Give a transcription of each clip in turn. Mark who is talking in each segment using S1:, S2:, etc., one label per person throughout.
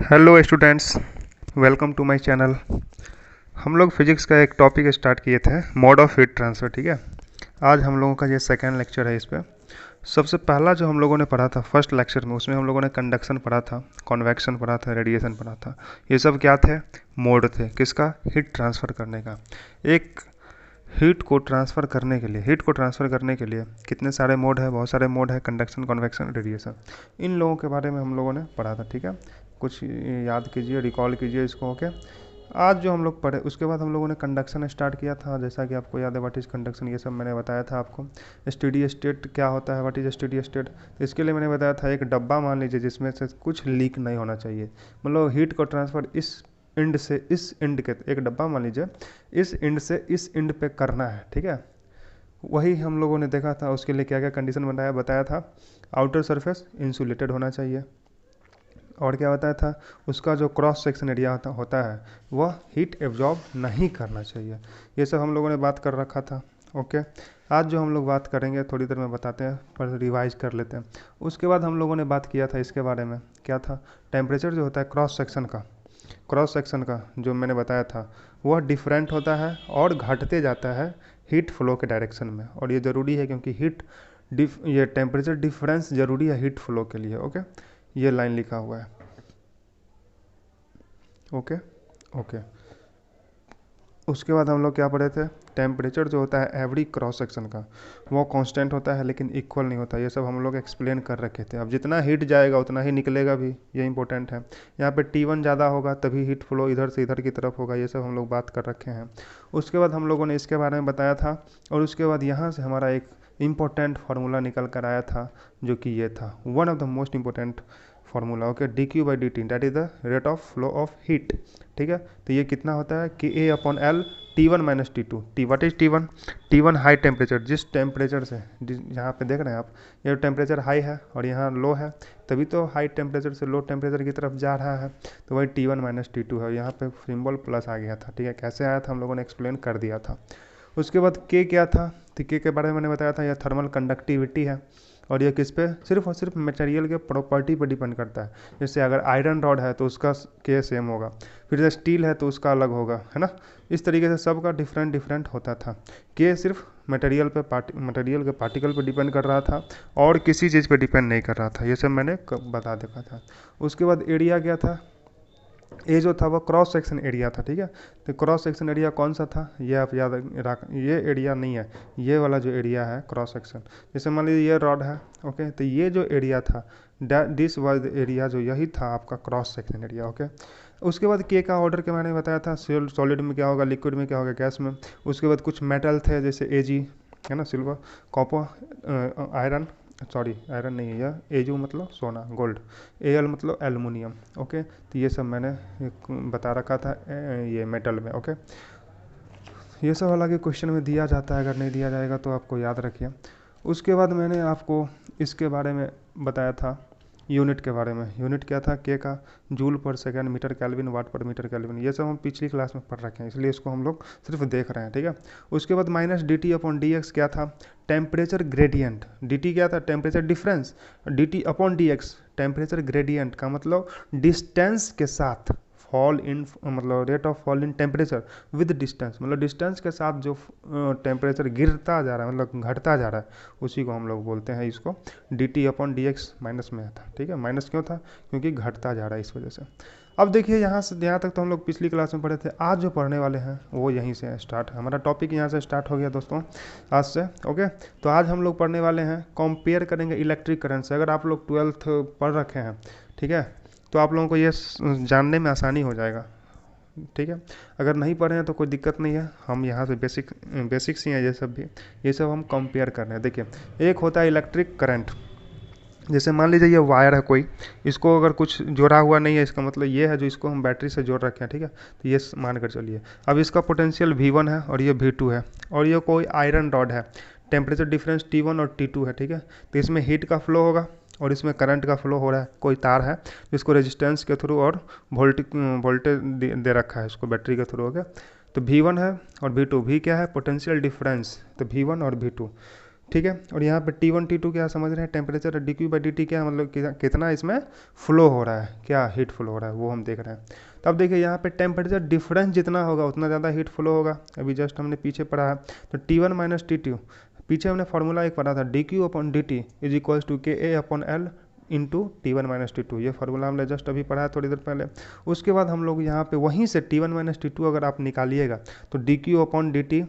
S1: Hello students, welcome to my channel. हम लोग physics का एक टॉपिक स्टार्ट किए थे, मोड ऑफ हीट ट्रांसफ़र। ठीक है, आज हम लोगों का ये सेकेंड लेक्चर है। इस पर सबसे पहला जो हम लोगों ने पढ़ा था फर्स्ट लेक्चर में, उसमें हम लोगों ने कंडक्शन पढ़ा था, कॉन्वेक्शन पढ़ा था, रेडिएशन पढ़ा था। ये सब क्या थे? मोड थे। किसका? हीट ट्रांसफ़र करने का। एक हीट को ट्रांसफ़र करने के लिए कितने सारे मोड है? बहुत सारे मोड है, कंडक्शन, कन्वेक्शन, रेडिएशन। इन लोगों के बारे में हम लोगों ने पढ़ा था। ठीक है, कुछ याद कीजिए, रिकॉल कीजिए इसको। ओके, आज जो हम लोग पढ़े उसके बाद हम लोगों ने कंडक्शन स्टार्ट किया था। जैसा कि आपको याद है, व्हाट इज़ कंडक्शन, ये सब मैंने बताया था आपको। स्टेडी स्टेट क्या होता है, व्हाट इज़ स्टेडी स्टेट, तो इसके लिए मैंने बताया था एक डब्बा मान लीजिए जिसमें से कुछ लीक नहीं होना चाहिए। मतलब हीट को ट्रांसफ़र इस एंड से इस एंड के, एक डब्बा मान लीजिए, इस एंड से इस एंड पे करना है। ठीक है, वही हम लोगों ने देखा था। उसके लिए क्या क्या कंडीशन बताया था। आउटर सरफेस इंसुलेटेड होना चाहिए, और क्या बताया था, उसका जो क्रॉस सेक्शन एरिया होता है वह हीट एब्जॉर्ब नहीं करना चाहिए। ये सब हम लोगों ने बात कर रखा था। ओके, आज जो हम लोग बात करेंगे थोड़ी देर में बताते हैं, पर रिवाइज कर लेते हैं। उसके बाद हम लोगों ने बात किया था इसके बारे में, क्या था, टेम्परेचर जो होता है क्रॉस सेक्शन का जो मैंने बताया था वह डिफरेंट होता है और घटते जाता है हीट फ्लो के डायरेक्शन में। और ये ज़रूरी है क्योंकि ये टेम्परेचर डिफरेंस ज़रूरी है हीट फ्लो के लिए। ओके, ये लाइन लिखा हुआ है। ओके ओके, उसके बाद हम लोग क्या पढ़े थे, टेम्परेचर जो होता है एवरी क्रॉस सेक्शन का वो कांस्टेंट होता है लेकिन इक्वल नहीं होता। ये सब हम लोग एक्सप्लेन कर रखे थे। अब जितना हीट जाएगा उतना ही निकलेगा भी, ये इंपॉर्टेंट है। यहाँ पे T1 ज़्यादा होगा तभी हीट फ्लो इधर से इधर की तरफ होगा। ये सब हम लोग बात कर रखे हैं। उसके बाद हम लोगों ने इसके बारे में बताया था, और उसके बाद यहाँ से हमारा एक इम्पोर्टेंट फार्मूला निकल कर आया था, जो कि ये था one of the most important formula. Okay, dQ/dt that is the rate of flow of heat. ठीक है, तो ये कितना होता है कि KA/L T1 minus T2। What is T1 high temperature, जिस टेम्परेचर से, यहाँ पे देख रहे हैं आप, ये टेम्परेचर हाई है और यहाँ लो है, तभी तो हाई टेम्परेचर से लो टेम्परेचर की तरफ जा रहा है। तो वही T1 माइनस T2 है। यहाँ पे सिंबल प्लस आ गया था। ठीक है, कैसे आया था हम लोगों ने एक्सप्लेन कर दिया था। उसके बाद K क्या था, तो K के बारे में मैंने बताया था, यह थर्मल कंडक्टिविटी है। और ये किस पे? सिर्फ और सिर्फ मटेरियल के प्रॉपर्टी पर डिपेंड करता है। जैसे अगर आयरन रॉड है तो उसका के सेम होगा, फिर जैसे स्टील है तो उसका अलग होगा, है ना। इस तरीके से सबका डिफरेंट डिफरेंट होता था। के सिर्फ मटेरियल के पार्टिकल पे डिपेंड कर रहा था और किसी चीज़ पे डिपेंड नहीं कर रहा था। ये सब मैंने बता देखा था। उसके बाद एरिया क्या था, ये जो था वो क्रॉस सेक्शन एरिया था। ठीक है, तो क्रॉस सेक्शन एरिया कौन सा था, ये आप याद रख, ये एरिया नहीं है, ये वाला जो एरिया है क्रॉस सेक्शन। जैसे मान लीजिए ये रॉड है। ओके, तो ये जो एरिया था, दिस वाज द एरिया, जो यही था आपका क्रॉस सेक्शन एरिया। ओके, उसके बाद के का ऑर्डर के मैंने बताया था, सॉलिड में क्या होगा, लिक्विड में क्या होगा, गैस में। उसके बाद कुछ मेटल थे जैसे Ag, है ना, silver, copper, iron, sorry iron नहीं है यह, Ag मतलब सोना, गोल्ड, Al मतलब एलुमिनियम। ओके, तो ये सब मैंने बता रखा था ये मेटल में। ओके, ये सब हालांकि क्वेश्चन में दिया जाता है, अगर नहीं दिया जाएगा तो आपको याद रखिए। उसके बाद मैंने आपको इसके बारे में बताया था, यूनिट के बारे में। यूनिट क्या था, के का जूल पर सेकंड, मीटर केल्विन, वाट पर मीटर केल्विन। ये सब हम पिछली क्लास में पढ़ रखे हैं, इसलिए इसको हम लोग सिर्फ देख रहे हैं। ठीक है, उसके बाद माइनस dt/dx क्या था, टेम्परेचर ग्रेडियंट। dt क्या था, temperature difference. dt/dx temperature gradient का मतलब डिस्टेंस के साथ फॉल इन, मतलब rate of fall in temperature with distance, मतलब डिस्टेंस के साथ जो टेम्परेचर गिरता जा रहा है, मतलब घटता जा रहा है, उसी को हम लोग बोलते हैं इसको dt/dx माइनस में था। ठीक है, माइनस क्यों था, क्योंकि घटता जा रहा है इस वजह से। अब देखिए, यहाँ से यहाँ तक तो हम लोग पिछली क्लास में पढ़े थे। आज जो पढ़ने वाले हैं वो यहीं से स्टार्ट है, हमारा टॉपिक यहाँ से स्टार्ट हो गया दोस्तों आज से। ओके, तो आज हम लोग पढ़ने वाले हैं, कंपेयर करेंगे इलेक्ट्रिक करंट से। अगर आप लोग 12th पढ़ रखे हैं, ठीक है, तो आप लोगों को ये जानने में आसानी हो जाएगा। ठीक है, अगर नहीं पढ़े हैं तो कोई दिक्कत नहीं है, हम यहाँ से बेसिक्स ही हैं ये सब भी। ये सब हम कंपेयर कर रहे हैं। देखिए, एक होता है इलेक्ट्रिक करंट। जैसे मान लीजिए ये वायर है कोई, इसको अगर कुछ जोड़ा हुआ नहीं है, इसका मतलब ये है जो इसको हम बैटरी से जोड़ रखे हैं। ठीक है, तो ये मान कर चलिए। अब इसका पोटेंशियल V1 है और ये V2 है, और ये कोई आयरन रॉड है, टेम्परेचर डिफरेंस T1 और T2 है। ठीक है, तो इसमें हीट का फ्लो होगा और इसमें करंट का फ्लो हो रहा है। कोई तार है जिसको रेजिस्टेंस के थ्रू और वोल्टेज दे रखा है इसको बैटरी के थ्रू। हो गया, तो V1 है और V2। V क्या है, पोटेंशियल डिफरेंस, तो V1 और V2। ठीक है। और यहाँ पे T1 T2 क्या समझ रहे हैं, टेम्परेचर, dQ/dt क्या मतलब कितना इसमें फ्लो हो रहा है, क्या हीट फ्लो हो रहा है वो हम देख रहे हैं। तो अब देखिए यहाँ पे टेम्परेचर डिफरेंस जितना होगा उतना ज़्यादा हीट फ्लो होगा, अभी जस्ट हमने पीछे पढ़ा है। तो T1 - T2, पीछे हमने फार्मूला एक पढ़ा था, dQ/dt is equals to KA/L into T1 - T2, ये फार्मूला हमने जस्ट अभी पढ़ा है थोड़ी देर पहले। उसके बाद हम लोग यहाँ पे वहीं से T1 - T2 अगर आप निकालिएगा तो dQ/dt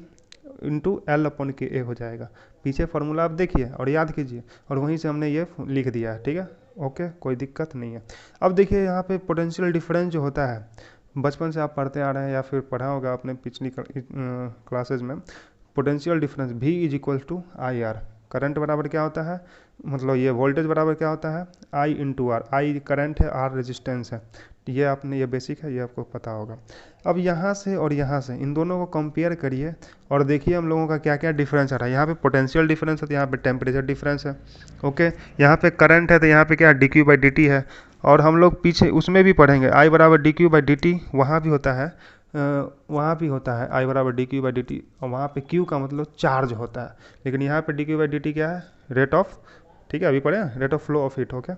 S1: इंटू L/KA हो जाएगा। पीछे फार्मूला आप देखिए और याद कीजिए, और वहीं से हमने ये लिख दिया है, ठीक है। ओके, कोई दिक्कत नहीं है। अब देखिए यहाँ पे पोटेंशियल डिफरेंस जो होता है, बचपन से आप पढ़ते आ रहे हैं या फिर पढ़ा होगा आपने पिछली क्लासेज में, potential difference V is equal to IR। Current बराबर क्या होता है, मतलब ये वोल्टेज बराबर क्या होता है, I into R. I current है, R रेजिस्टेंस है। ये आपने, ये बेसिक है, ये आपको पता होगा। अब यहाँ से और यहाँ से इन दोनों को कंपेयर करिए और देखिए हम लोगों का क्या क्या डिफरेंस आ रहा है। यहाँ पे पोटेंशियल डिफरेंस है तो यहाँ पे टेम्परेचर डिफरेंस है। ओके, यहाँ पे करंट है तो यहाँ पे क्या dQ/dt है। और हम लोग पीछे उसमें भी पढ़ेंगे I बराबर dQ/dt, वहाँ भी होता है, वहाँ भी होता है I बराबर dQ/dt, और वहाँ पे Q का मतलब चार्ज होता है, लेकिन यहाँ पे dQ/dt क्या है, रेट ऑफ, ठीक है अभी पढ़े, rate of flow of heat. Okay,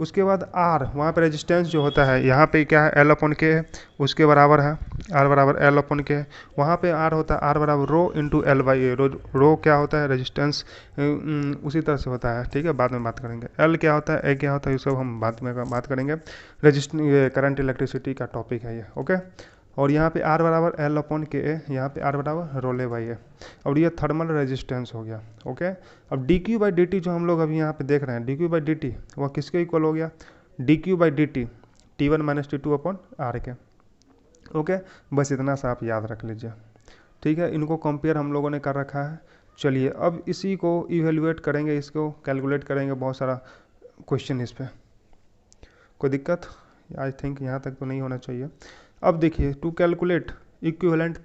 S1: उसके बाद R, वहाँ पे रेजिस्टेंस जो होता है, यहाँ पे क्या है L/K है, उसके बराबर है R बराबर L/K है। वहाँ पे R होता है R बराबर रो इंटू L/A। रो क्या होता है, रेजिस्टेंस, उसी तरह से होता है, ठीक है, बाद में बात करेंगे। L क्या होता है, A क्या होता है, ये सब हम बाद में बात करेंगे। ये करंट इलेक्ट्रिसिटी का टॉपिक है ये। ओके, और यहाँ पे R बराबर L/Ka, यहाँ पे R बराबर ρ/A, और ये थर्मल रेजिस्टेंस हो गया। ओके, अब dQ/dt जो हम लोग अभी यहाँ पे देख रहे हैं, dQ/dt वह किसके इक्वल हो गया, dQ/dt T1 - T2 upon R के। ओके, बस इतना सा आप याद रख लीजिए, ठीक है। इनको कंपेयर हम लोगों ने कर रखा है। चलिए अब इसी को इवेलुएट करेंगे, इसको कैलकुलेट करेंगे, बहुत सारा क्वेश्चन इस पर, कोई दिक्कत आई थिंक यहाँ तक तो नहीं होना चाहिए। अब देखिए, to calculate equivalent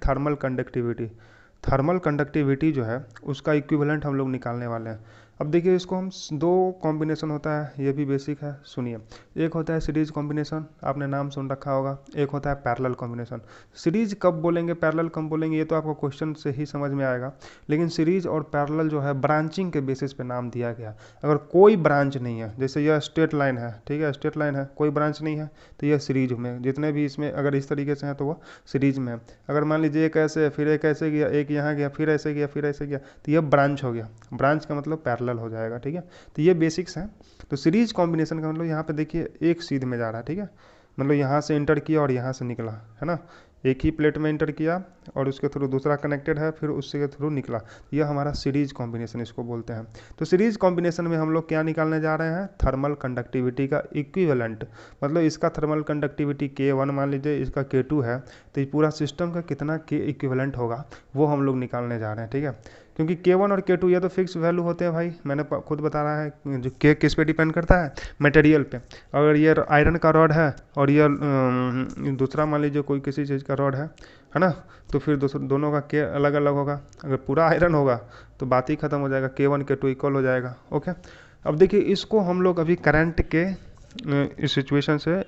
S1: thermal conductivity जो है उसका इक्विवेलेंट हम लोग निकालने वाले हैं। अब देखिए इसको हम दो कॉम्बिनेशन होता है, ये भी बेसिक है, सुनिए। एक होता है सीरीज कॉम्बिनेशन, आपने नाम सुन रखा होगा, एक होता है पैरेलल कॉम्बिनेशन। सीरीज कब बोलेंगे, पैरेलल कब बोलेंगे, ये तो आपको क्वेश्चन से ही समझ में आएगा। लेकिन सीरीज और पैरेलल जो है ब्रांचिंग के बेसिस पे नाम दिया गया। अगर कोई ब्रांच नहीं है, जैसे यह स्ट्रेट लाइन है, ठीक है, स्ट्रेट लाइन है, कोई ब्रांच नहीं है, तो यह सीरीज में, जितने भी इसमें अगर इस तरीके से हैं तो वह सीरीज में है। अगर मान लीजिए एक ऐसे, फिर एक ऐसे गया, एक यहाँ गया, फिर ऐसे गया, फिर ऐसे गया, तो यह ब्रांच हो गया। ब्रांच का मतलब पैरेलल हो जाएगा, ठीक है। तो ये बेसिक्स हैं। तो सीरीज कॉम्बिनेशन का मतलब यहाँ पे देखिए एक सीध में जा रहा है, ठीक है, मतलब यहाँ से इंटर किया और यहाँ से निकला, है ना, एक ही प्लेट में इंटर किया और उसके थ्रू दूसरा कनेक्टेड है, फिर उसके थ्रू निकला, यह हमारा सीरीज कॉम्बिनेशन इसको बोलते हैं। तो सीरीज कॉम्बिनेशन में हम लोग क्या निकालने जा रहे हैं, थर्मल कंडक्टिविटी का इक्विवेलेंट, मतलब इसका थर्मल कंडक्टिविटी K1 मान लीजिए, इसका K2 है, तो ये पूरा सिस्टम का कितना K इक्विवेलेंट होगा वो हम लोग निकालने जा रहे हैं, ठीक है। क्योंकि K1 और K2 ये तो फिक्स वैल्यू होते हैं भाई, मैंने खुद बता रहा है, जो K किस पे डिपेंड करता है, मटेरियल पे। अगर ये आयरन का रॉड है और ये दूसरा मान लीजिए कोई किसी चीज़ का रॉड है ना, तो फिर दोनों का K अलग अलग होगा। अगर पूरा आयरन होगा तो बात ही खत्म हो जाएगा, K1 K2 इक्वल हो जाएगा। ओके, अब देखिए इसको हम लोग अभी करंट के इस सिचुएशन से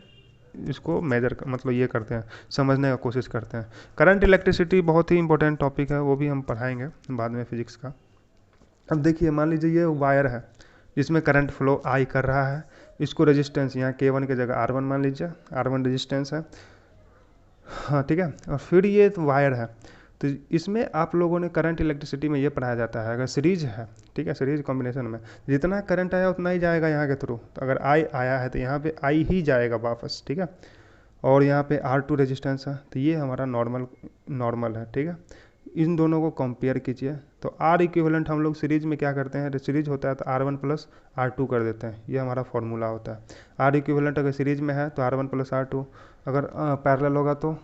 S1: इसको मेजर मतलब ये करते हैं, समझने का कोशिश करते हैं। करंट इलेक्ट्रिसिटी बहुत ही इंपॉर्टेंट टॉपिक है, वो भी हम पढ़ाएंगे बाद में फिजिक्स का। अब देखिए मान लीजिए ये वायर है जिसमें करंट फ्लो आई कर रहा है, इसको रेजिस्टेंस यहाँ K1 की जगह R1 मान लीजिए, R1 रेजिस्टेंस है, हाँ ठीक है। और फिर ये वायर है, तो इसमें आप लोगों ने करंट इलेक्ट्रिसिटी में ये पढ़ाया जाता है, अगर सीरीज है, ठीक है, सीरीज कॉम्बिनेशन में जितना करंट आया उतना ही जाएगा यहाँ के थ्रू। तो अगर आई आया है तो यहाँ पे आई ही जाएगा वापस, ठीक है। और यहाँ पे R2 रेजिस्टेंस है, तो ये हमारा नॉर्मल है, ठीक है। इन दोनों को कंपेयर कीजिए, तो R इक्विवेलेंट हम लोग सीरीज में क्या करते हैं, सीरीज होता है तो R1 प्लस R2 कर देते हैं, ये हमारा फॉर्मूला होता है। R इक्विवेलेंट अगर सीरीज में है तो R1 प्लस R2, अगर पैरेलल होगा तो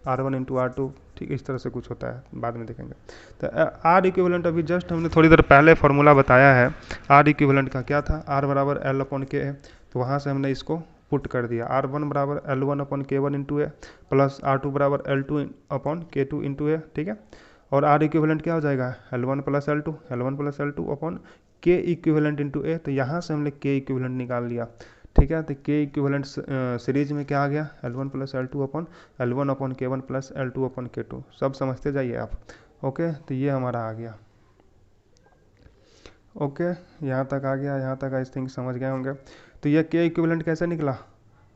S1: R1 इंटू R2, ठीक, इस तरह से कुछ होता है, बाद में देखेंगे। तो R इक्विवेलेंट अभी जस्ट हमने थोड़ी देर पहले फार्मूला बताया है, R इक्विवेलेंट का क्या था, R बराबर L/K है, तो वहाँ से हमने इसको पुट कर दिया, R1 बराबर L1/K1 इंटू ए प्लस R2 बराबर L2/K2 इंटू ए, ठीक है। और R इक्विवेलेंट क्या हो जाएगा, L1 plus L2 upon K equivalent into A, तो यहाँ से हमने K इक्विवेलेंट निकाल लिया, ठीक है। तो K इक्विवेलेंट सीरीज में क्या आ गया, L1 plus L2 upon L1/K1 plus L2/K2, सब समझते जाइए आप। ओके, तो ये हमारा आ गया। ओके, यहाँ तक आ गया, यहाँ तक आई थिंक समझ गए होंगे। तो ये के इक्विवेलेंट कैसे निकला,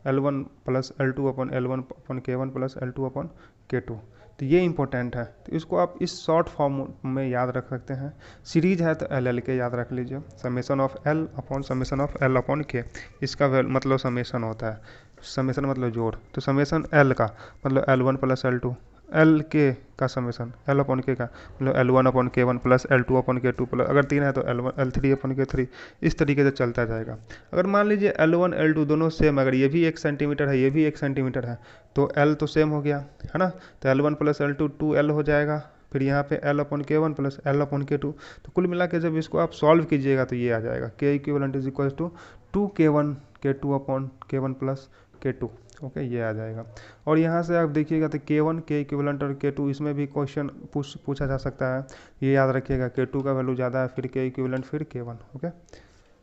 S1: L1 प्लस L2 अपन L1 अपन K1 प्लस L2 अपन K2। तो ये इंपॉर्टेंट है, तो इसको आप इस शॉर्ट फॉर्म में याद रख सकते हैं। सीरीज है तो LL के याद रख लीजिए, summation of L upon summation of L upon K, इसका मतलब समेसन होता है, समेसन मतलब जोड़। तो समेसन L का मतलब L1 प्लस L2, एल के का समेसन एल अपॉन के का मतलब L1 upon K1 plus L2 upon K2 plus, अगर 3 है तो L3 अपॉन K3, इस तरीके से चलता जाएगा। अगर मान लीजिए L1 L2 दोनों सेम, अगर ये भी 1 सेंटीमीटर है ये भी 1 सेंटीमीटर है, तो L तो सेम हो गया है ना, तो L1 प्लस L2 2L हो जाएगा। फिर यहाँ पे L upon K1 plus L upon K2, तो कुल मिला के जब इसको आप सॉल्व कीजिएगा तो ये आ जाएगा K equivalent is equal to 2K1 K2 upon K1 plus K2। ओके, ये आ जाएगा। और यहाँ से आप देखिएगा तो K1 के इक्विवेलेंट और K2, इसमें भी क्वेश्चन पूछा जा सकता है, ये याद रखिएगा। K2 का वैल्यू ज़्यादा है, फिर के इक्विवेलेंट, फिर K1। Okay,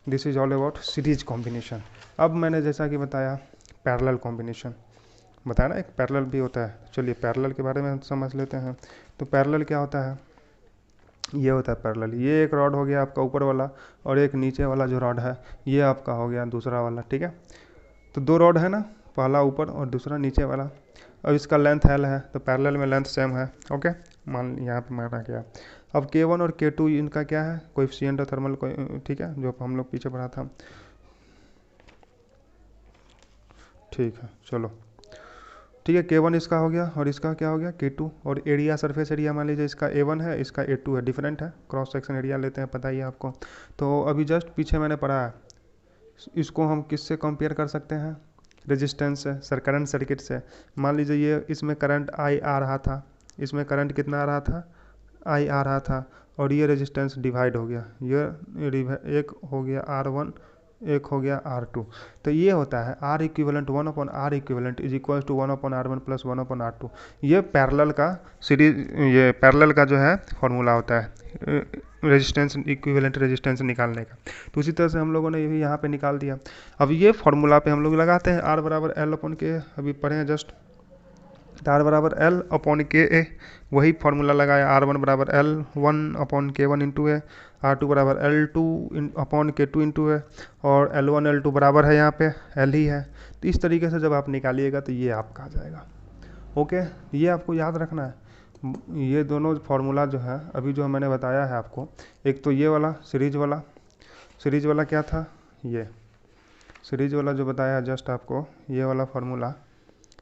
S1: this is all about series combination. अब मैंने जैसा कि बताया पैरेलल कॉम्बिनेशन बताया ना, एक पैरेलल भी होता है। चलिए पैरेलल के बारे में हम समझ लेते हैं। तो पैरेलल क्या होता है, ये होता है पैरेलल, ये एक रॉड हो गया आपका ऊपर वाला, और एक नीचे वाला जो रॉड है ये आपका हो गया दूसरा वाला। ठीक है, तो दो रॉड है ना, पहला ऊपर और दूसरा नीचे वाला, और इसका लेंथ L है, तो पैरेलल में लेंथ सेम है। ओके, मान यहाँ पे माना गया। अब K1 और K2 इनका क्या है, कोएफिशिएंट और थर्मल, ठीक है, जो हम लोग पीछे पढ़ा था। ठीक है, चलो ठीक है, K1 इसका हो गया और इसका क्या हो गया K2। और एरिया, सरफेस एरिया मान लीजिए इसका A1 है, इसका A2 है, डिफरेंट है, क्रॉस सेक्शन एरिया लेते हैं, पता ही है आपको। तो अभी जस्ट पीछे मैंने पढ़ा है, इसको हम किससे कंपेयर कर सकते हैं, रेजिस्टेंस से, करंट सर्किट से। मान लीजिए ये इसमें करंट I आ रहा था, इसमें करंट कितना आ रहा था, I आ रहा था, और ये रेजिस्टेंस डिवाइड हो गया, ये एक हो गया R1, एक हो गया R2। तो ये होता है R equivalent 1 upon R equivalent is equal to 1 upon R1 plus 1 upon R2। ये पैरेलल का सीरीज, ये पैरेलल का जो है फॉर्मूला होता है रेजिस्टेंस, इक्विवेलेंट रेजिस्टेंस निकालने का। तो उसी तरह से हम लोगों ने ये भी यहाँ पे निकाल दिया। अब ये फॉर्मूला पे हम लोग लगाते हैं R बराबर L अपॉन के, अभी पढ़े हैं जस्ट, R बराबर L अपॉन के ए, वही फॉर्मूला लगाया, R1 बराबर L1 अपॉन K1 इंटू ए, R2 बराबर L2 अपॉन K2 इंटू ए, और L1 L2 बराबर है यहाँ पे L ही है। तो इस तरीके से जब आप निकालिएगा तो ये आपका आ जाएगा। ओके, ये आपको याद रखना है। ये दोनों फार्मूला जो है अभी जो मैंने बताया है आपको, एक तो ये वाला सीरीज वाला क्या था, ये सीरीज वाला जो बताया जस्ट आपको, ये वाला फार्मूला,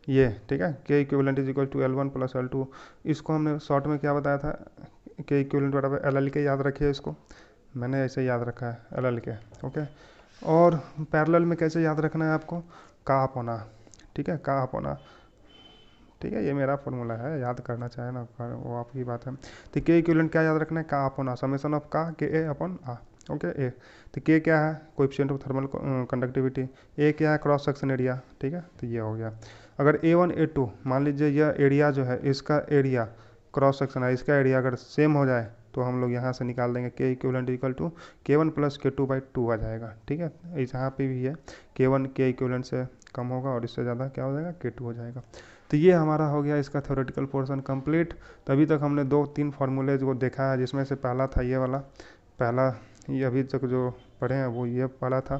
S1: ये ठीक है, K equivalent is equal to L1 plus L2। इसको हमने शॉर्ट में क्या बताया था, के इक्विवेलेंट बराबर LL के, याद रखिए इसको, मैंने ऐसे याद रखा है LL के। ओके, और पैरेलल में कैसे याद रखना है आपको, का अपॉन, ठीक है, का अपॉन, ठीक है, ये मेरा फॉर्मूला है, याद करना चाहे ना वो आपकी बात है। तो के इक्विवेलेंट क्या याद रखना है, का अपॉन समेशन ऑफ का के ए अपॉन आ। ओके, ए तो के क्या है, कोएफिशिएंट ऑफ थर्मल कंडक्टिविटी, ए क्या है, क्रॉस सेक्शन एरिया। ठीक है, तो ये हो गया। अगर A1 A2 मान लीजिए यह एरिया जो है, इसका एरिया क्रॉस सेक्शन है, इसका एरिया अगर सेम हो जाए तो हम लोग यहाँ से निकाल देंगे K equivalent equal to K1 plus K2/2 आ जाएगा। ठीक है, यहाँ पे भी है K1 के इक्विवेलेंट से कम होगा और इससे ज़्यादा क्या हो जाएगा, K2 हो जाएगा। तो ये हमारा हो गया इसका थ्योरेटिकल पोर्शन कंप्लीट। तभी तक हमने 2-3 फार्मूले को देखा है, जिसमें से पहला था ये वाला, पहला ये अभी तक जो पढ़े हैं वो ये पहला था,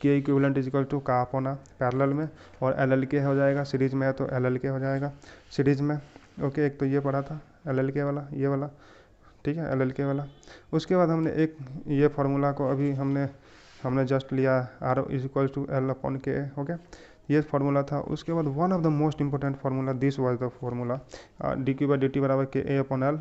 S1: K equivalent is equal to का अपॉन पैरेलल में, और LL के हो जाएगा, सीरीज में है तो LL के हो जाएगा सीरीज में। ओके, एक तो ये पढ़ा था LL के वाला, ये वाला, ठीक है, LL के वाला। उसके बाद हमने एक ये फार्मूला को अभी हमने जस्ट लिया, R is equal to L upon K. Okay, ये फार्मूला था। उसके बाद one of the most important formula, this was the formula, dq/dt बराबर के A upon L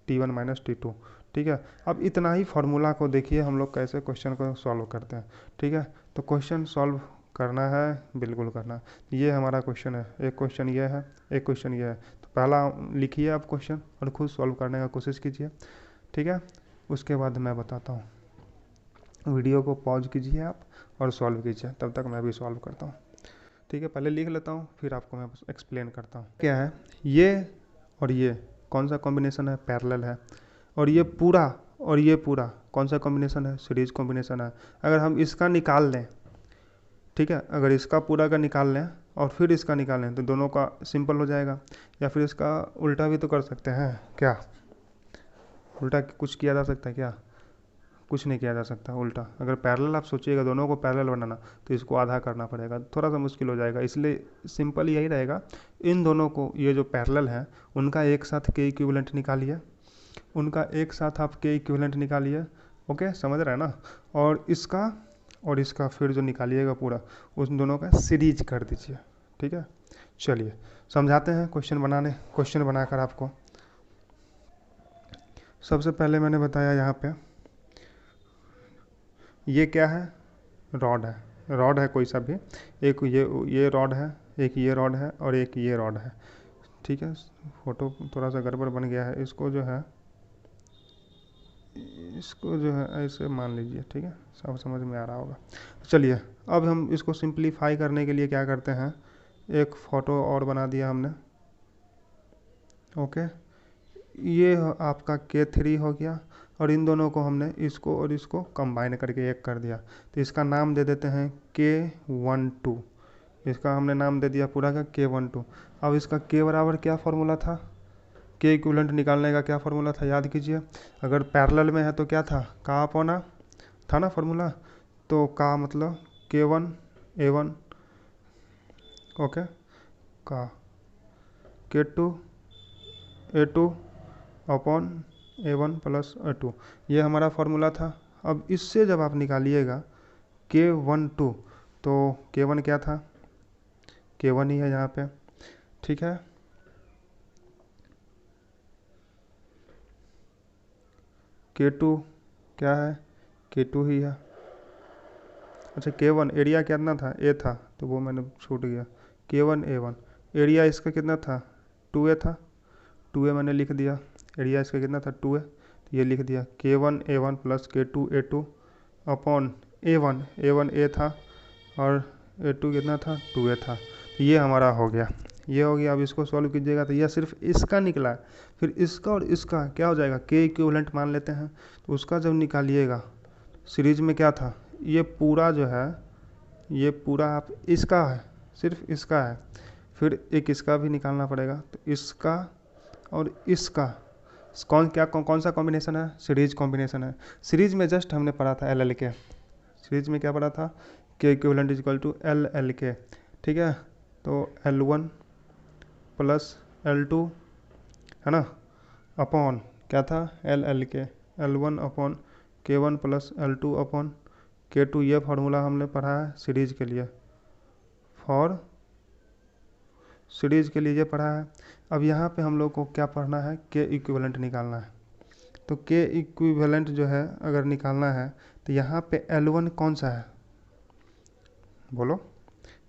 S1: T1 minus T2। ठीक है, अब इतना ही फार्मूला को देखिए हम लोग कैसे क्वेश्चन को सॉल्व करते हैं। ठीक है, तो क्वेश्चन सॉल्व करना है, बिल्कुल करना है। ये हमारा क्वेश्चन है, एक क्वेश्चन ये है, एक क्वेश्चन ये है। तो पहला लिखिए आप क्वेश्चन और खुद सॉल्व करने का कोशिश कीजिए। ठीक है, उसके बाद मैं बताता हूँ, वीडियो को पॉज कीजिए आप और सॉल्व कीजिए, तब तक मैं भी सॉल्व करता हूँ। ठीक है, पहले लिख लेता हूँ फिर आपको मैं एक्सप्लेन करता हूँ। क्या है ये और ये कौन सा कॉम्बिनेशन है, पैरेलल है। और ये पूरा और ये पूरा कौन सा कॉम्बिनेशन है, सीरीज कॉम्बिनेशन है। अगर हम इसका निकाल लें, ठीक है, अगर इसका पूरा का निकाल लें और फिर इसका निकाल लें तो दोनों का सिंपल हो जाएगा। या फिर इसका उल्टा भी तो कर सकते हैं, क्या उल्टा कुछ किया जा सकता है क्या, कुछ नहीं किया जा सकता उल्टा। अगर पैरेलल आप सोचिएगा दोनों को पैरेलल बनाना तो इसको आधा करना पड़ेगा, थोड़ा सा मुश्किल हो जाएगा। इसलिए सिंपल यही रहेगा, इन दोनों को, ये जो पैरेलल है उनका एक साथ के इक्विवेलेंट निकालिए, उनका एक साथ आप के इक्विवेलेंट निकालिए। ओके, समझ रहे हैं ना। और इसका फिर जो निकालिएगा पूरा, उन दोनों का सीरीज कर दीजिए। ठीक है, चलिए समझाते हैं क्वेश्चन बनाकर आपको। सबसे पहले मैंने बताया यहाँ पे ये क्या है, रॉड है कोई सा भी, एक ये रॉड है, एक ये रॉड है और एक ये रॉड है। ठीक है, फोटो थोड़ा सा गड़बड़ बन गया है, इसको जो है ऐसे मान लीजिए। ठीक है, सब समझ में आ रहा होगा। चलिए अब हम इसको सिंप्लीफाई करने के लिए क्या करते हैं, एक फ़ोटो और बना दिया हमने। ओके, ये आपका K3 हो गया और इन दोनों को हमने इसको और इसको कंबाइन करके एक कर दिया, तो इसका नाम दे देते हैं K12। इसका हमने नाम दे दिया पूरा का K12। अब इसका K बराबर क्या फार्मूला था, के इक्विवेलेंट निकालने का क्या फार्मूला था, याद कीजिए। अगर पैरेलल में है तो क्या था, का अपॉन था ना फार्मूला, तो का मतलब K1 A1, ओके, का K2 A2 upon A1 plus A2, ये हमारा फार्मूला था। अब इससे जब आप निकालिएगा K12 तो K1 क्या था, K1 ही है यहाँ पे। ठीक है, K2 क्या है, K2 ही है। अच्छा, K1 एरिया कितना था, A था, तो वो मैंने छूट गया। K1 A1 एरिया इसका कितना था, 2A था, 2A मैंने लिख दिया। एरिया इसका कितना था, 2A, तो ये लिख दिया K1 A1 plus K2 A2 upon A1 A था और A2 कितना था, 2A था। तो ये हमारा हो गया, ये हो गया। अब इसको सॉल्व कीजिएगा तो यह सिर्फ इसका निकला है, फिर इसका और इसका क्या हो जाएगा, के इक्विवेलेंट मान लेते हैं। तो उसका जब निकालिएगा सीरीज में क्या था, ये पूरा जो है, ये पूरा आप इसका है, सिर्फ इसका है, फिर एक इसका भी निकालना पड़ेगा। तो इसका और इसका कौन सा कॉम्बिनेशन है, सीरीज कॉम्बिनेशन है। सीरीज में जस्ट हमने पढ़ा था एल एल के, सीरीज में क्या पढ़ा था, K equivalent is equal to L L K. ठीक है, तो L1 प्लस L2 है ना, अपॉन क्या था, एल एल के, L1 upon K1 plus L2 upon K2। ये फार्मूला हमने पढ़ा है सीरीज के लिए, फॉर सीरीज के लिए ये पढ़ा है। अब यहाँ पे हम लोग को क्या पढ़ना है, के इक्विवेलेंट निकालना है। तो के इक्विवेलेंट जो है अगर निकालना है तो यहाँ पे L1 कौन सा है, बोलो।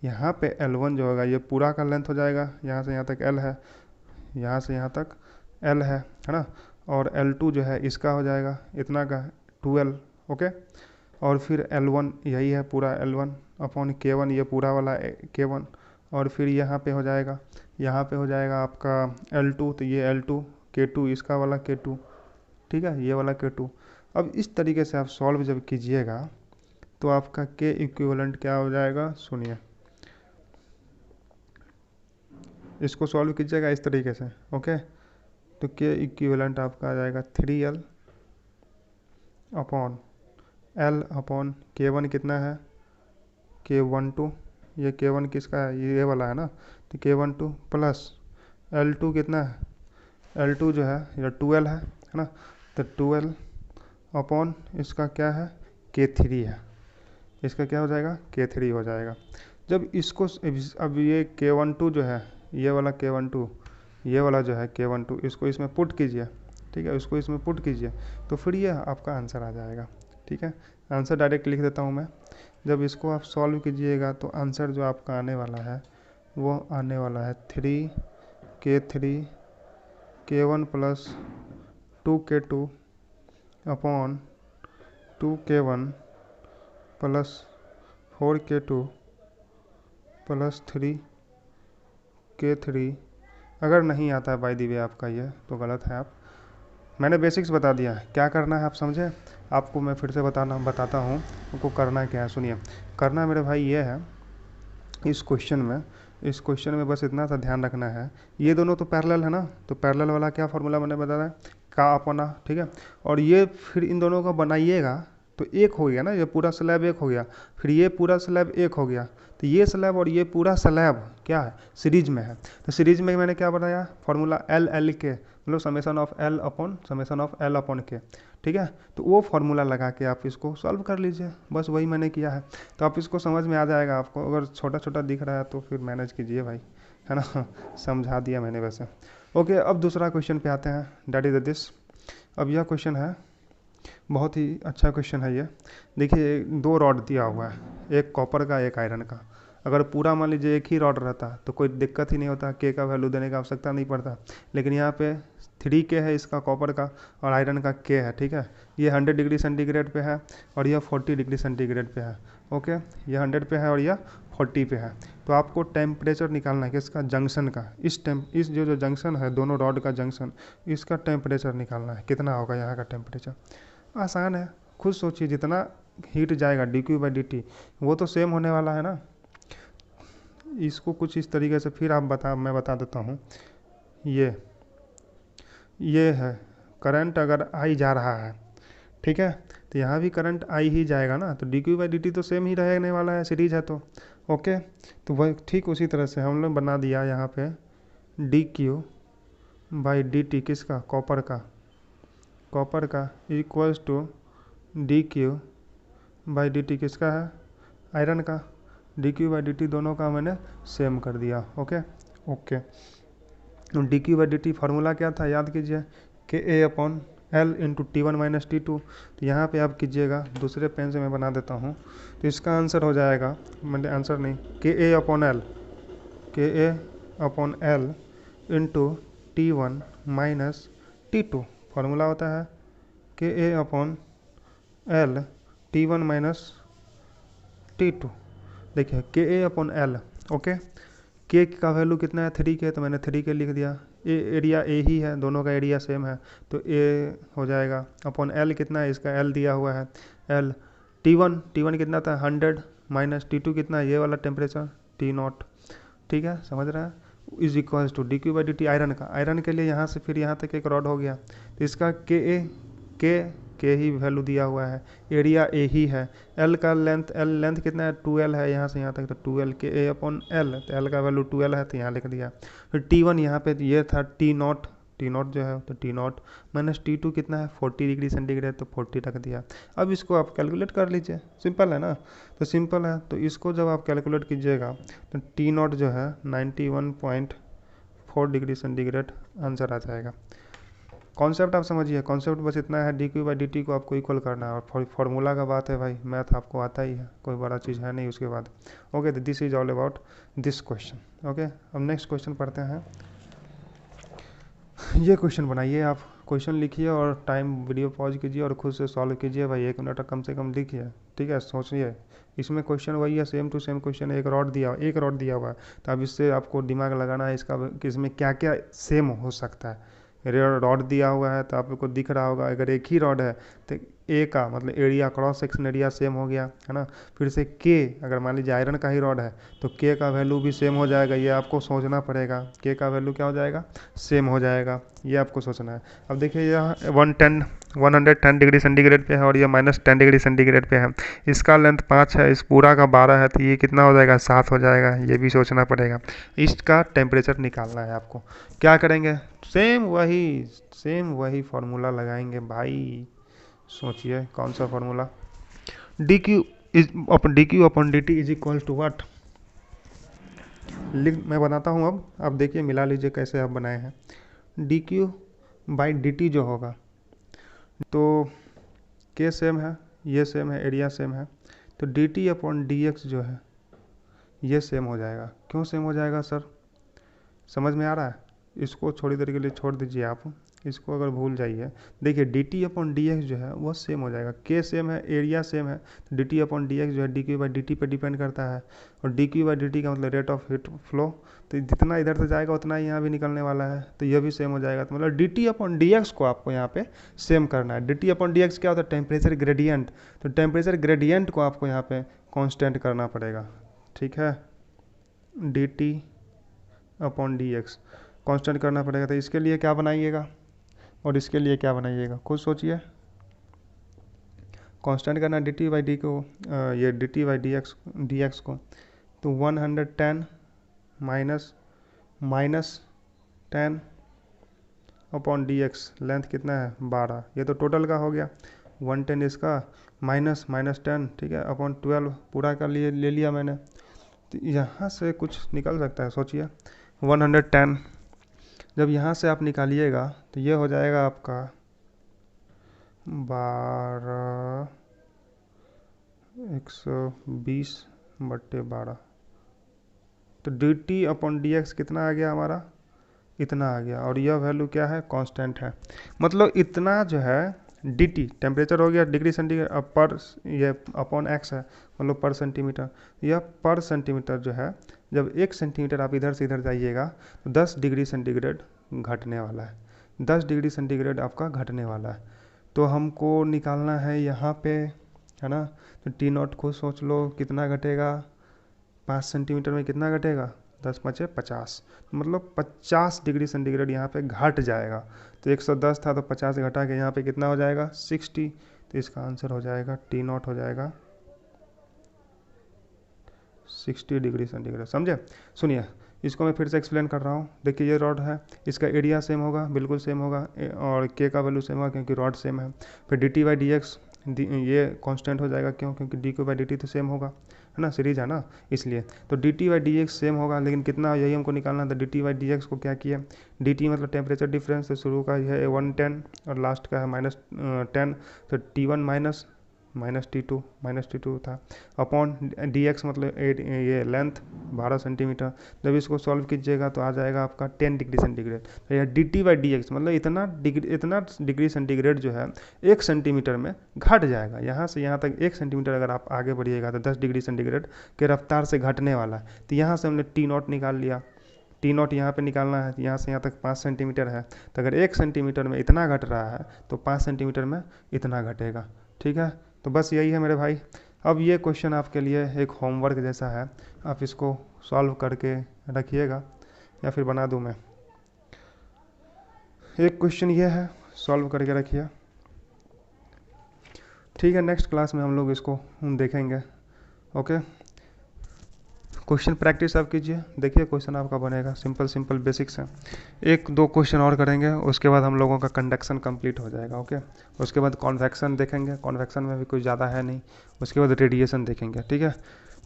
S1: यहाँ पे L1 जो होगा ये पूरा का लेंथ हो जाएगा, यहाँ से यहाँ तक L है, यहाँ से यहाँ तक L है ना। और L2 जो है इसका हो जाएगा इतना का 2L, ओके। और फिर L1 यही है पूरा L1 अपॉन K1, ये पूरा वाला K1। और फिर यहाँ पे हो जाएगा आपका L2, तो ये L2 K2 इसका वाला K2, ठीक है, ये वाला K2। अब इस तरीके से आप सॉल्व जब कीजिएगा तो आपका के इक्विवेलेंट क्या हो जाएगा, सुनिए, इसको सॉल्व कीजिएगा इस तरीके से, ओके। तो के इक्विवेलेंट आपका आ जाएगा 3L upon L upon K1 कितना है, K12, ये K1 किसका है, ये वाला है ना, तो K12 प्लस L2 कितना है, L2 जो है ये 2L है ना, तो 2L अपॉन इसका क्या है, K3 है, इसका क्या हो जाएगा, K3 हो जाएगा। जब इसको अब ये K12 जो है, ये वाला K12, ये वाला जो है K12, इसको इसमें पुट कीजिए, ठीक है, इसको इसमें पुट कीजिए, तो फिर ये आपका आंसर आ जाएगा। ठीक है, आंसर डायरेक्ट लिख देता हूँ मैं। जब इसको आप सॉल्व कीजिएगा तो आंसर जो आपका आने वाला है वो आने वाला है 3K3 K1 plus 2K2 upon 2K1 plus 4K2 plus 3K3। अगर नहीं आता है बाय द वे आपका ये, तो गलत है। आप, मैंने बेसिक्स बता दिया क्या करना है, आप समझे। आपको मैं फिर से बताता हूँ आपको करना क्या है। सुनिए, करना मेरे भाई ये है, इस क्वेश्चन में बस इतना सा ध्यान रखना है, ये दोनों तो पैरेलल है ना, तो पैरेलल वाला क्या फार्मूला मैंने बताया, का अपना, ठीक है। और ये फिर इन दोनों को बनाइएगा तो एक हो गया ना, ये पूरा स्लैब एक हो गया, फिर ये पूरा स्लैब एक हो गया, तो ये स्लैब और ये पूरा स्लैब क्या है, सीरीज में है। तो सीरीज में मैंने क्या बताया, फॉर्मूला एल एल के, मतलब summation of L upon summation of L upon के, ठीक है। तो वो फार्मूला लगा के आप इसको सॉल्व कर लीजिए, बस वही मैंने किया है। तो आप इसको समझ में आ जाएगा आपको, अगर छोटा छोटा दिख रहा है तो फिर मैनेज कीजिए भाई, है ना। समझा दिया मैंने वैसे। ओके, अब दूसरा क्वेश्चन पे आते हैं, डैट इज दिस। अब यह क्वेश्चन है, बहुत ही अच्छा क्वेश्चन है ये। देखिए, दो रॉड दिया हुआ है, एक कॉपर का एक आयरन का। अगर पूरा मान लीजिए एक ही रॉड रहता तो कोई दिक्कत ही नहीं होता, के का वैल्यू देने की आवश्यकता नहीं पड़ता। लेकिन यहाँ पे 3K है इसका कॉपर का, और आयरन का K है, ठीक है। ये 100 डिग्री सेंटीग्रेड पे है और यह 40 डिग्री सेंटीग्रेड पे है। ओके, ये 100 पे है और यह 40 पे है। तो आपको टेम्परेचर निकालना है किसका, जंक्शन का। इस जो जंक्शन है, दोनों रॉड का जंक्शन, इसका टेम्परेचर निकालना है, कितना होगा यहाँ का टेम्परेचर। आसान है, खुद सोचिए, जितना हीट जाएगा dQ/dt वो तो सेम होने वाला है ना। इसको कुछ इस तरीके से फिर मैं बता देता हूँ। ये है करंट, अगर आई जा रहा है, ठीक है, तो यहाँ भी करंट आई ही जाएगा ना, तो dQ/dt तो सेम ही रहने वाला है, सीरीज है तो। ओके, तो वह ठीक उसी तरह से हम लोग बना दिया यहाँ पे dQ/dt किसका, कॉपर का इक्वल्स टू dQ/dt किसका है, आयरन का। dQ/dt दोनों का मैंने सेम कर दिया। ओके, तो dQ/dt फार्मूला क्या था, याद कीजिए, KA/L इंटू T1 - T2। तो यहाँ पे आप कीजिएगा, दूसरे पेन से मैं बना देता हूँ। तो इसका आंसर हो जाएगा, मतलब आंसर नहीं, KA/L into T1 - T2। Formula होता है KA/L T1 - T2। देखिए KA/L, ओके, के का वैल्यू कितना है, 3K, तो मैंने 3K लिख दिया। एरिया ए ही है, दोनों का एरिया सेम है, तो ए हो जाएगा। अपॉन एल कितना है, इसका एल दिया हुआ है एल। T1 कितना था, 100 माइनस T2 कितना है, ये वाला टेम्परेचर T0, ठीक है, समझ रहे हैं। Is equals to dQ/dt iron का, आयरन के लिए यहाँ से फिर यहाँ तक एक रॉड हो गया, तो इसका के ही वैल्यू दिया हुआ है, एरिया ए ही है। एल लेंथ कितना है, 2L है, यहाँ से यहाँ तक तो 2L KA/L, तो एल का वैल्यू 2L है, तो यहाँ लिख दिया। फिर T1 यहाँ पे ये था T0 जो है, तो T0 माइनस T2 कितना है, 40 डिग्री सेंटीग्रेड, तो 40 रख दिया। अब इसको आप कैलकुलेट कर लीजिए, सिंपल है ना। तो सिंपल है, तो इसको जब आप कैलकुलेट कीजिएगा तो T0 जो है 91.4 डिग्री सेंटीग्रेड आंसर आ जाएगा। कॉन्सेप्ट आप समझिए, कॉन्सेप्ट बस इतना है, dQ/dt को आपको इक्वल करना है, और फॉर्मूला का बात है भाई, मैथ आपको आता ही है, कोई बड़ा चीज़ है नहीं उसके बाद। Okay, this is all about this question. Okay, अब नेक्स्ट क्वेश्चन पढ़ते हैं। ये क्वेश्चन बनाइए आप, क्वेश्चन लिखिए और टाइम वीडियो पॉज कीजिए और खुद से सॉल्व कीजिए भाई, 1 मिनट कम से कम लिखिए, ठीक है। सोचिए, इसमें क्वेश्चन वही है, सेम टू सेम क्वेश्चन है, एक रॉड दिया हुआ है, तो अब इससे आपको दिमाग लगाना है इसका कि इसमें क्या क्या सेम हो सकता है। रॉड दिया हुआ है तो आपको दिख रहा होगा, अगर एक ही रॉड है तो ए का मतलब area, cross section area same हो गया, है ना। फिर से के, अगर मान लीजिए आयरन का ही रॉड है तो के का वैल्यू भी सेम हो जाएगा, ये आपको सोचना पड़ेगा, के का वैल्यू क्या हो जाएगा, सेम हो जाएगा, ये आपको सोचना है। अब देखिए यह 110 डिग्री सेंटीग्रेड पे है और ये -10 डिग्री सेंटीग्रेड पे है। इसका लेंथ 5 है, इस पूरा का 12 है, तो ये कितना हो जाएगा, 7 हो जाएगा, ये भी सोचना पड़ेगा। इसका टेम्परेचर निकालना है आपको, क्या करेंगे, सेम वही फार्मूला लगाएंगे भाई। सोचिए कौन सा formula, dQ/dt is equal to what. मैं बनाता हूँ, अब आप देखिए, मिला लीजिए कैसे आप बनाए हैं। dQ/dt जो होगा, तो के सेम है, ये सेम है, एरिया सेम है, तो dt/dx जो है ये सेम हो जाएगा। क्यों सेम हो जाएगा सर, समझ में आ रहा है। इसको थोड़ी देर के लिए छोड़ दीजिए आप, इसको अगर भूल जाइए। देखिए dt/dx जो है वो सेम हो जाएगा, के सेम है, एरिया सेम है, तो dt/dx जो है dQ/dt पे डिपेंड करता है, और dQ/dt का मतलब रेट ऑफ हीट फ्लो, तो जितना इधर से जाएगा उतना ही यहाँ भी निकलने वाला है, तो यह भी सेम हो जाएगा। तो मतलब dt/dx को आपको यहाँ पे सेम करना है। dt/dx क्या होता है, टेम्परेचर ग्रेडियंट, तो टेम्परेचर ग्रेडियंट को आपको यहाँ पे कॉन्स्टेंट करना पड़ेगा, ठीक है। dt/dx कांस्टेंट करना पड़ेगा, तो इसके लिए क्या बनाइएगा, और इसके लिए क्या बनाइएगा खुद सोचिए। कांस्टेंट करना डी टी बाई डी को, ये D T by D x को, तो 110 minus 10 upon D x, length कितना है 12, ये तो टोटल का हो गया। 110 इसका माइनस 10, ठीक है, अपॉन 12 पूरा का लिए ले लिया मैंने। तो यहाँ से कुछ निकल सकता है, सोचिए 110 जब यहाँ से आप निकालिएगा तो ये हो जाएगा आपका 12 120/12। तो D T upon D x कितना आ गया हमारा, इतना आ गया। और यह वैल्यू क्या है, कांस्टेंट है। मतलब इतना जो है डी टी टेम्परेचर हो गया डिग्री सेंटीग्रेड, अब पर ये अपॉन एक्स है, मतलब पर सेंटीमीटर। यह पर सेंटीमीटर जो है, जब 1 सेंटीमीटर आप इधर से इधर जाइएगा तो 10 डिग्री सेंटीग्रेड घटने वाला है, 10 डिग्री सेंटीग्रेड आपका घटने वाला है। तो हमको निकालना है यहाँ पे, है ना। तो टी नॉट को सोच लो कितना घटेगा, 5 सेंटीमीटर में कितना घटेगा, 10 × 5 = 50, मतलब 50 डिग्री सेंटीग्रेड यहाँ पे घट जाएगा। तो 110 था तो 50 घटा के यहाँ पे कितना हो जाएगा 60। तो इसका आंसर हो जाएगा टी नॉट हो जाएगा 60 डिग्री सेंटीग्रेड। समझे। सुनिए इसको मैं फिर से एक्सप्लेन कर रहा हूँ। देखिए ये रॉड है, इसका एरिया सेम होगा, बिल्कुल सेम होगा, और के का वैल्यू सेम होगा क्योंकि रॉड सेम है। फिर D T by D x ये कांस्टेंट हो जाएगा, क्यों, क्योंकि D Q by D T तो सेम होगा, है ना, सीरीज है ना, इसलिए। तो D T by D x same होगा, लेकिन कितना, यही हमको निकालना था। D T by D x को क्या किया, डी टी मतलब टेम्परेचर डिफरेंस, तो शुरू का है 110 और लास्ट का है -10, तो T1 -T2 था, अपॉन डी एक्स मतलब ये लेंथ 12 सेंटीमीटर। जब इसको सॉल्व कीजिएगा तो आ जाएगा आपका 10 डिग्री सेंटीग्रेड। तो यह D T by D x मतलब इतना डिग्री सेंटीग्रेड जो है 1 सेंटीमीटर में घट जाएगा। यहाँ से यहाँ तक 1 सेंटीमीटर अगर आप आगे बढ़िएगा तो 10 डिग्री सेंटीग्रेड के रफ्तार से घटने वाला है। तो यहाँ से हमने टी नॉट निकाल लिया, टी नॉट यहाँ पे निकालना है, यहाँ से यहाँ तक 5 सेंटीमीटर है। तो अगर 1 सेंटीमीटर में इतना घट रहा है तो 5 सेंटीमीटर में इतना घटेगा, ठीक है। तो बस यही है मेरे भाई। अब ये क्वेश्चन आपके लिए एक होमवर्क जैसा है, आप इसको सॉल्व करके रखिएगा या फिर बना दूँ मैं। एक क्वेश्चन ये है, सॉल्व करके रखिए, ठीक है। नेक्स्ट क्लास में हम लोग इसको देखेंगे, ओके। क्वेश्चन प्रैक्टिस आप कीजिए, देखिए क्वेश्चन आपका बनेगा, सिंपल बेसिक्स है। 1-2 क्वेश्चन और करेंगे, उसके बाद हम लोगों का कंडक्शन कंप्लीट हो जाएगा, ओके। उसके बाद कॉन्वेक्शन देखेंगे, कॉन्वेक्शन में भी कुछ ज़्यादा है नहीं। उसके बाद रेडिएशन देखेंगे, ठीक है।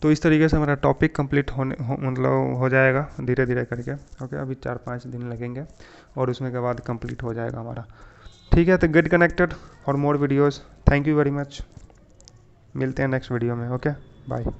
S1: तो इस तरीके से हमारा टॉपिक कंप्लीट मतलब हो जाएगा धीरे धीरे करके, ओके। अभी 4-5 दिन लगेंगे और उसमें के बाद कंप्लीट हो जाएगा हमारा, ठीक है। तो get connected for more videos. Thank you very much, मिलते हैं नेक्स्ट वीडियो में, ओके, बाय।